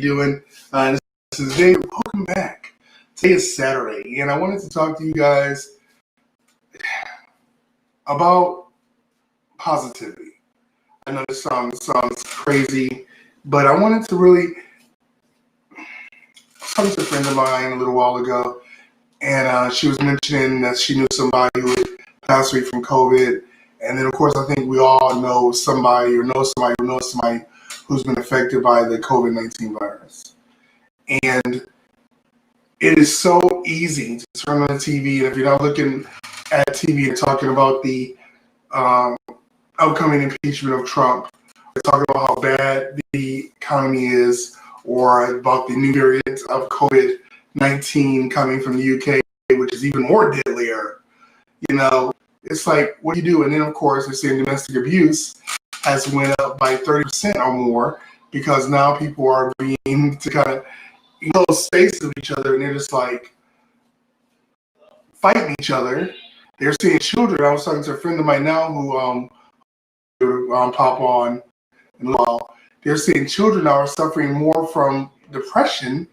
doing? This is Dave. Welcome back. Today is Saturday, and I wanted to talk to you guys about positivity. I know this sounds crazy, but I wanted to really talk to a friend of mine a little while ago, and she was mentioning that she knew somebody who had passed away from COVID, and then of course I think we all know somebody or know somebody who knows somebody who's been affected by the COVID-19 virus. And it is so easy to turn on the TV, and if you're not looking at TV and talking about the upcoming impeachment of Trump, or talking about how bad the economy is, or about the new variant of COVID-19 coming from the UK, which is even more deadlier, it's like, what do you do? And then, of course, they're saying domestic abuse has went up by 30% or more, because now people are being to kind of spaces of each other, and they're just like fighting each other. They're seeing children. I was talking to a friend of mine now who pop on in a while. They're seeing children now are suffering more from depression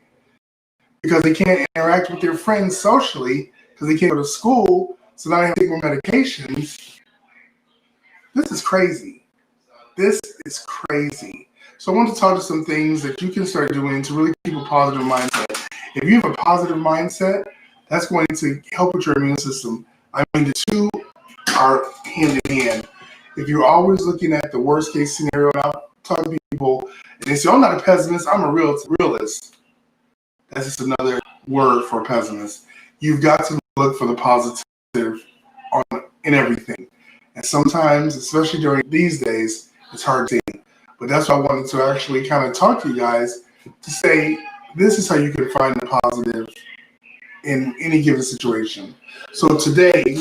because they can't interact with their friends socially because they can't go to school, so now they have to take more medications. This is crazy. This is crazy. So I want to talk to some things that you can start doing to really keep a positive mindset. If you have a positive mindset, that's going to help with your immune system. I mean, the two are hand in hand. If you're always looking at the worst case scenario, and I'll talk to people, and they say, I'm not a pessimist, I'm a realist. That's just another word for a pessimist. You've got to look for the positive in everything. And sometimes, especially during these days, it's hard to see. But that's why I wanted to actually kind of talk to you guys to say, this is how you can find the positive in any given situation. So today,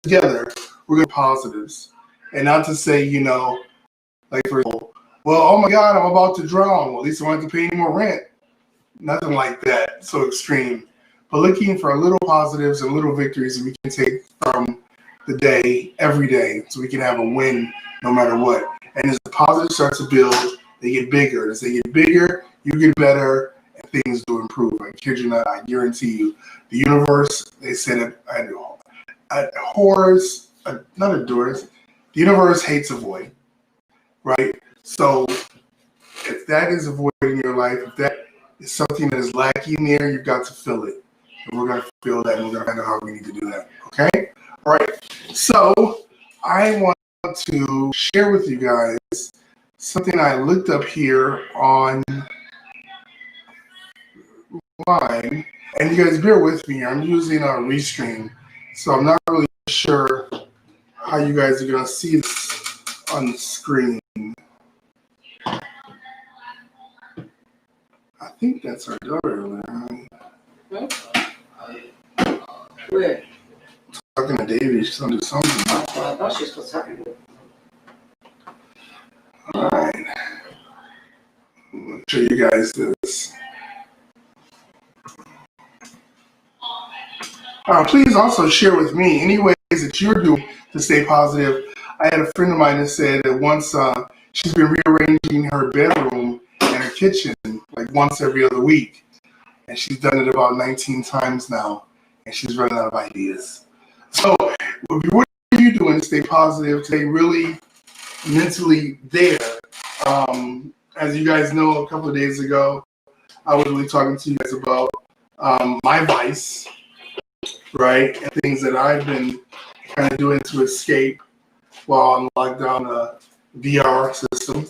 together, we're going to positives. And not to say, like for example, well, oh my God, I'm about to drown. Well, at least I won't have to pay any more rent. Nothing like that, so extreme. But looking for little positives and little victories that we can take from the day, every day, so we can have a win no matter what. And as the positive starts to build, they get bigger. As they get bigger, you get better, and things do improve. I kid you not, I guarantee you. The universe, they said the universe hates a void, right? So if that is a void in your life, if that is something that is lacking there, you've got to fill it. And we're going to fill that, and we're going to find out how we need to do that, okay? All right, so I want to share with you guys something I looked up here online, and you guys bear with me. I'm using a Restream, so I'm not really sure how you guys are going to see this on the screen. I think that's our daughter. Where? Talking to Davey, she's going to do something. I thought she was talking to. All right. I'll show you guys this. Please also share with me any ways that you're doing to stay positive. I had a friend of mine that said that once she's been rearranging her bedroom and her kitchen like once every other week. And she's done it about 19 times now. And she's running out of ideas. So what are you doing to stay positive, to stay really mentally there? As you guys know, a couple of days ago, I was really talking to you guys about my vice, right? And things that I've been kind of doing to escape while I'm locked down a VR system.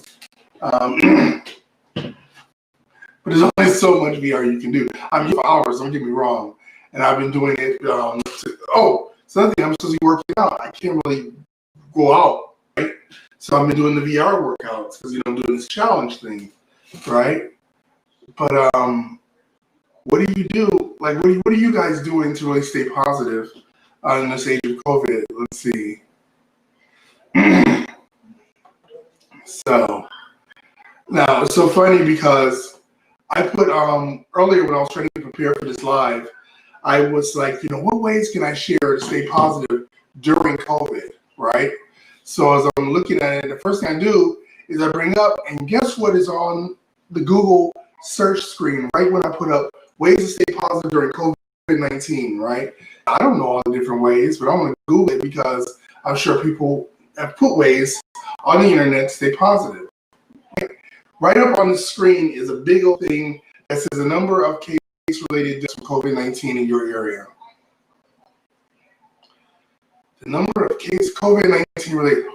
But there's only so much VR you can do. I mean, for hours, don't get me wrong. And I've been doing it. So another thing, I'm supposed to be working out. I can't really go out, right? So I've been doing the VR workouts because, I'm doing this challenge thing, right? But what do you do? Like, what are you guys doing to really stay positive in this age of COVID? Let's see. So now it's so funny because I put earlier when I was trying to prepare for this live, I was like, what ways can I share to stay positive during COVID, right? So as I'm looking at it, the first thing I do is I bring up, and guess what is on the Google search screen right when I put up ways to stay positive during COVID-19, right? I don't know all the different ways, but I'm going to Google it because I'm sure people have put ways on the internet to stay positive. Right up on the screen is a big old thing that says the number of case-related deaths from COVID-19 in your area. The number of cases COVID-19 related.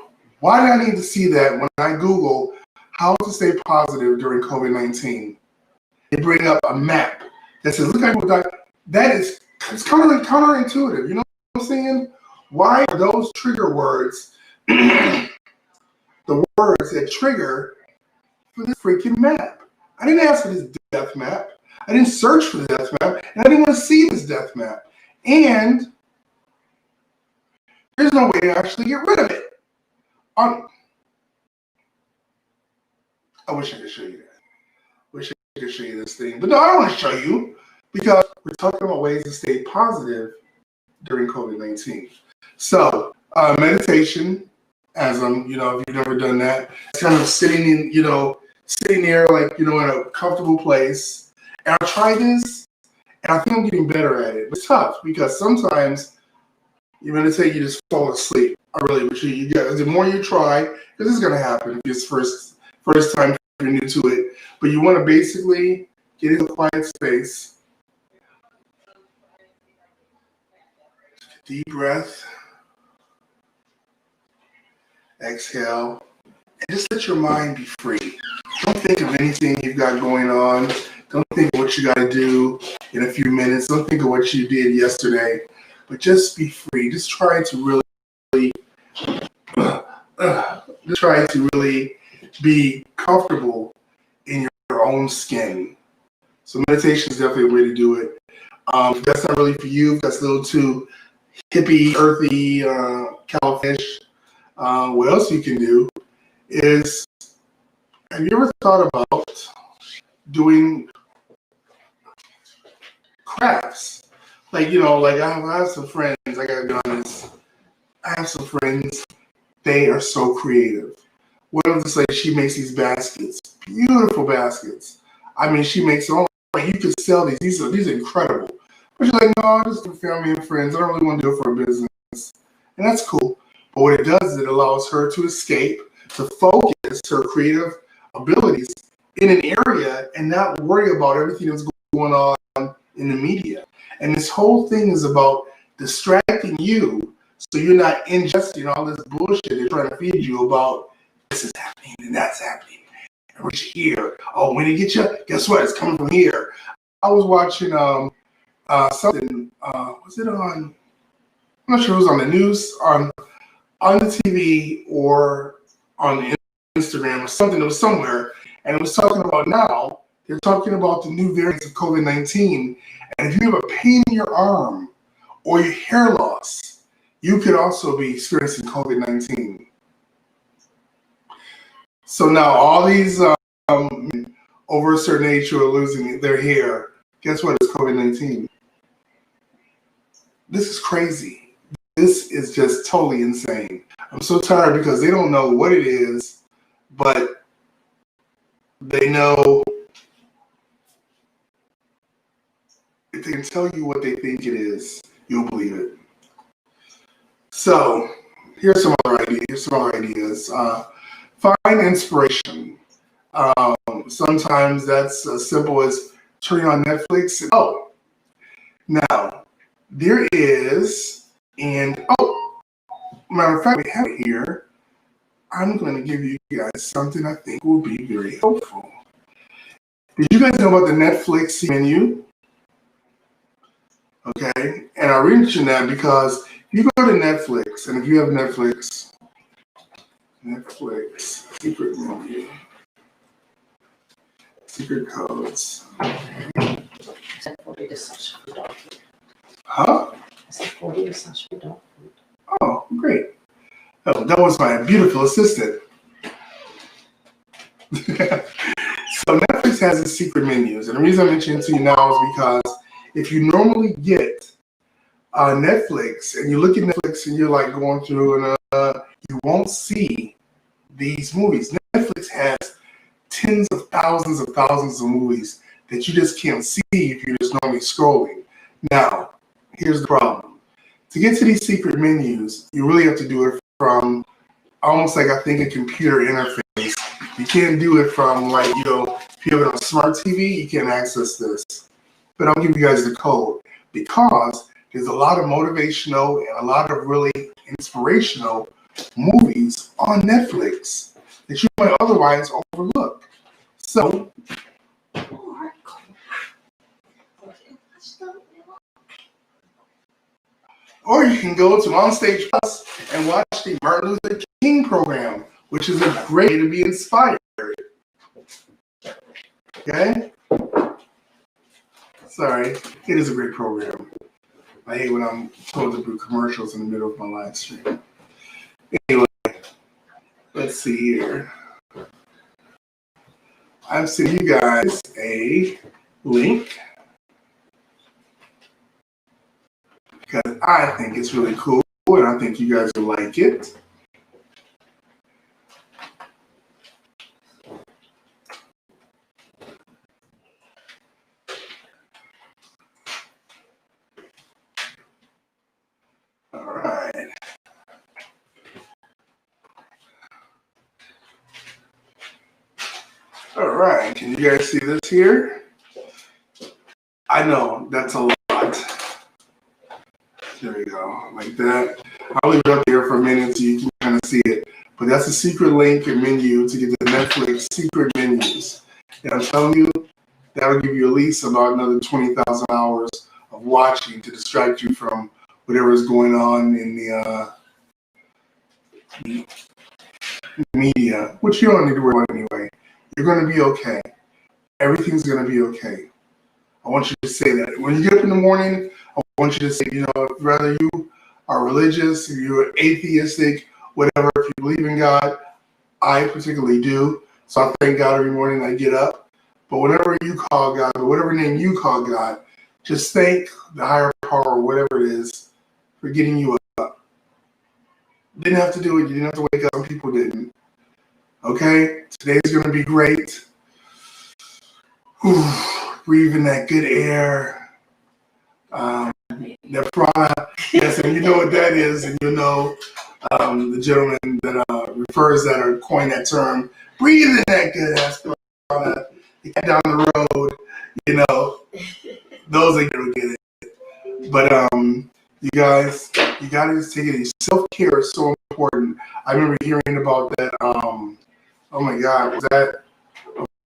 Why do I need to see that when I Google how to stay positive during COVID-19? They bring up a map that says, look at what that is. It's counterintuitive. You know what I'm saying? Why are those trigger words the words that trigger for this freaking map? I didn't ask for this death map. I didn't search for the death map. And I didn't want to see this death map. And there's no way to actually get rid of it. I wish I could show you that. Wish I could show you this thing. But no, I don't want to show you because we're talking about ways to stay positive during COVID-19. So, meditation, as if you've never done that, it's kind of sitting there like, in a comfortable place. And I tried this, and I think I'm getting better at it. It's tough because sometimes you meditate, you just fall asleep. I really wish you guys, the more you try, because this is going to happen if it's first time you're new to it, but you want to basically get into a quiet space. Deep breath. Exhale. And just let your mind be free. Don't think of anything you've got going on. Don't think of what you got to do in a few minutes. Don't think of what you did yesterday. But just be free. Just try to really be comfortable in your own skin. So meditation is definitely a way to do it. If that's not really for you, if that's a little too hippie, earthy, California-ish, what else you can do is, have you ever thought about doing crafts? Like, I have some friends, I gotta be honest, I have some friends, they are so creative. One of this lady, she makes these baskets, beautiful baskets. I mean, she makes them all, like, you could sell these are incredible. But she's like, no, I just do family and friends, I don't really want to do it for a business. And that's cool. But what it does is it allows her to escape, to focus her creative abilities in an area and not worry about everything that's going on in the media. And this whole thing is about distracting you so you're not ingesting all this bullshit they're trying to feed you about this is happening and that's happening. And we're here. Oh, when it gets you, guess what? It's coming from here. I was watching something, was it on, I'm not sure if it was on the news, on the TV or on Instagram or something. It was somewhere, and it was talking about now, they're talking about the new variants of COVID-19. And if you have a pain in your arm or your hair loss, you could also be experiencing COVID-19. So now all these over a certain age who are losing their hair, guess what? It's COVID-19. This is crazy. This is just totally insane. I'm so tired because they don't know what it is, but they know if they can tell you what they think it is, you'll believe it. So here's some other ideas. Find inspiration. Sometimes that's as simple as turning on Netflix. Now there is, and matter of fact, we have it here. I'm going to give you guys something I think will be very helpful. Did you guys know about the Netflix menu? Okay, and I mention that because if you go to Netflix, and if you have Netflix secret menu, secret codes. Huh? Oh, great. Oh, that was my beautiful assistant. So Netflix has its secret menus, and the reason I mention it to you now is because if you normally get Netflix and you look at Netflix and you're like going through and you won't see these movies. Netflix has tens of thousands of movies that you just can't see if you're just normally scrolling. Now, here's the problem. To get to these secret menus, you really have to do it from almost like, I think, a computer interface. You can't do it from like, if you have it on smart TV, you can't access this. But I'll give you guys the code because there's a lot of motivational and a lot of really inspirational movies on Netflix that you might otherwise overlook. So, or you can go to OnStage Plus and watch the Martin Luther King program, which is a great way to be inspired. Okay? Sorry, it is a great program. I hate when I'm told to do commercials in the middle of my live stream. Anyway, let's see here. I've sent you guys a link because I think it's really cool and I think you guys will like it. All right. All right, can you guys see this here? I know, that's a lot. There we go, like that. I'll leave it up there for a minute so you can kind of see it. But that's a secret link and menu to get the Netflix secret menus. And I'm telling you, that'll give you at least about another 20,000 hours of watching to distract you from whatever is going on in the media, which you don't need to worry about anyway. You're going to be okay. Everything's going to be okay. I want you to say that. When you get up in the morning, I want you to say, whether you are religious, if you're atheistic, whatever, if you believe in God, I particularly do. So I thank God every morning I get up. But whatever you call God, or whatever name you call God, just thank the higher power, or whatever it is, for getting you up. Didn't have to do it. You didn't have to wake up. Some people didn't. Okay? Today's going to be great. Whew. Breathing that good air. That prana. Yes, and you know what that is. And you know the gentleman that refers that or coined that term. Breathing that good ass prana. You get down the road, those are going to get it. But you guys, you got to just take it easy. Self-care is so important. I remember hearing about that. Oh my God, was that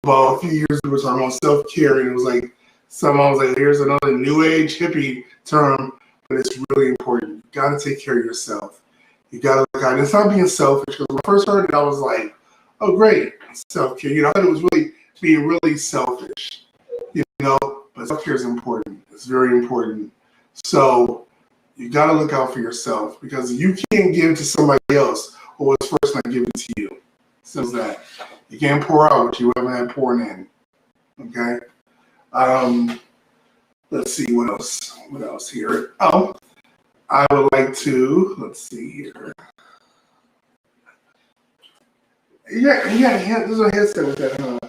about a few years ago? We were talking about self-care, and it was like, someone was like, here's another new age hippie term, but it's really important. You got to take care of yourself. You got to look out. And it's not being selfish, because when I first heard it, I was like, oh, great, self-care. I thought it was really being really selfish, but self-care is important. It's very important. So you got to look out for yourself, because you can't give to somebody else what was first not given to you. So that you can't pour out what you haven't had poured in. Okay. Let's see what else. What else here? Oh, I would like to. Let's see here. Yeah. There's a headset with that, huh?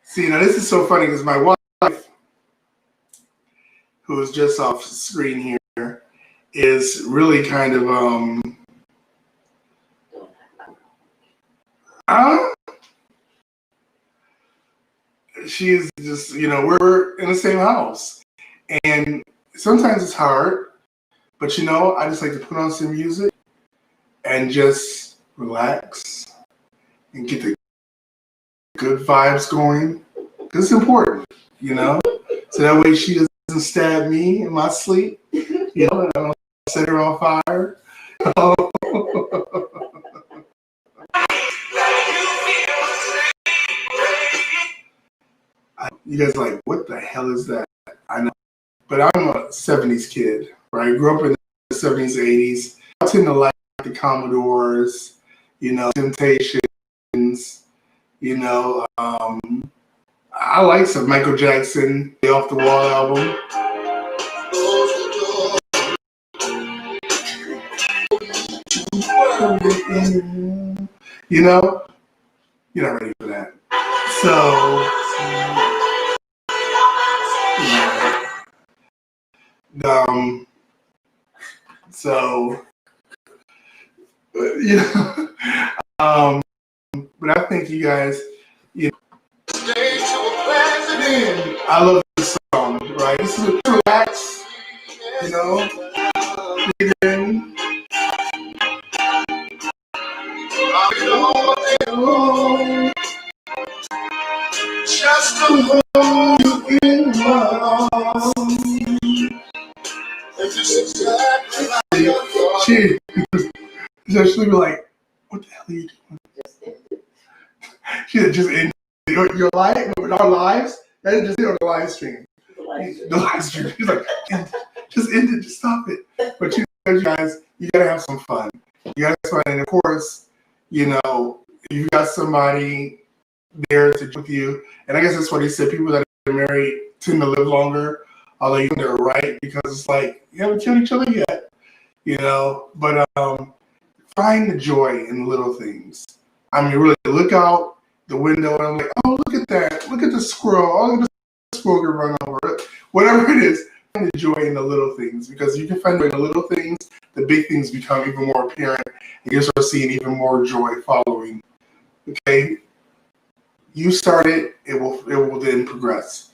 See, now this is so funny because my wife, who is just off screen here, is really kind of she's just, we're in the same house. And sometimes it's hard, but I just like to put on some music and just relax and get the good vibes going. Because it's important, So that way she doesn't stab me in my sleep, and I don't set her on fire. You guys are like, what the hell is that? I know. But I'm a 70s kid, right? I grew up in the 70s, 80s. I tend to like the Commodores, Temptations, I like some Michael Jackson, the Off the Wall album. You know, you're not ready for that. So, you know, but I think you guys, you know, I love this song, right? This is a relax, you know, breathe in. Just to hold you in my arms. She she'll be like, what the hell are you doing? She just ended your life, our lives. That is just on the live stream. The live stream. She's like, just end it, just stop it. But you guys, you gotta have some fun. You gotta have fun, and of course, you know, you got somebody there to do with you. And I guess that's what he said. People that are married tend to live longer, although you think they're right, because it's like you haven't killed each other yet, you know. But find the joy in the little things. I mean, really look out the window and I'm like, oh, look at that. Look at the squirrel. Oh, look at the squirrel can run over it. Whatever it is, find the joy in the little things, because you can find joy in the little things, the big things become even more apparent, and you start seeing even more joy following. Okay? You start it, it will then progress.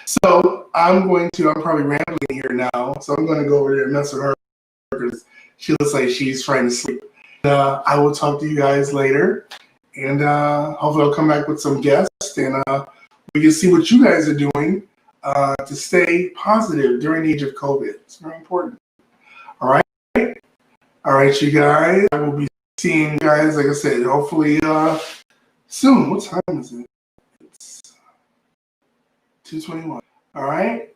So I'm probably rambling here now, so I'm going to go over there and mess with her because she looks like she's trying to sleep. I will talk to you guys later, and hopefully I'll come back with some guests, and we can see what you guys are doing to stay positive during the age of COVID. It's very important. All right, you guys. I will be seeing you guys, like I said, hopefully soon. What time is it? It's 2:21. All right.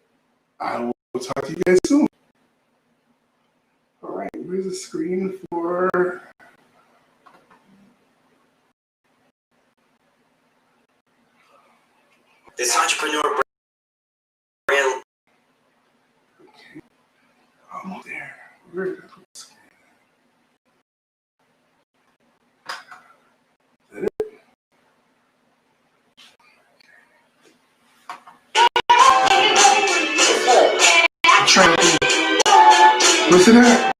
I will talk to you guys soon. All right. Where's the screen for? This entrepreneur brand. Okay. Almost there. Where did I put the screen? Is that it? I'm trying to. Listen to that.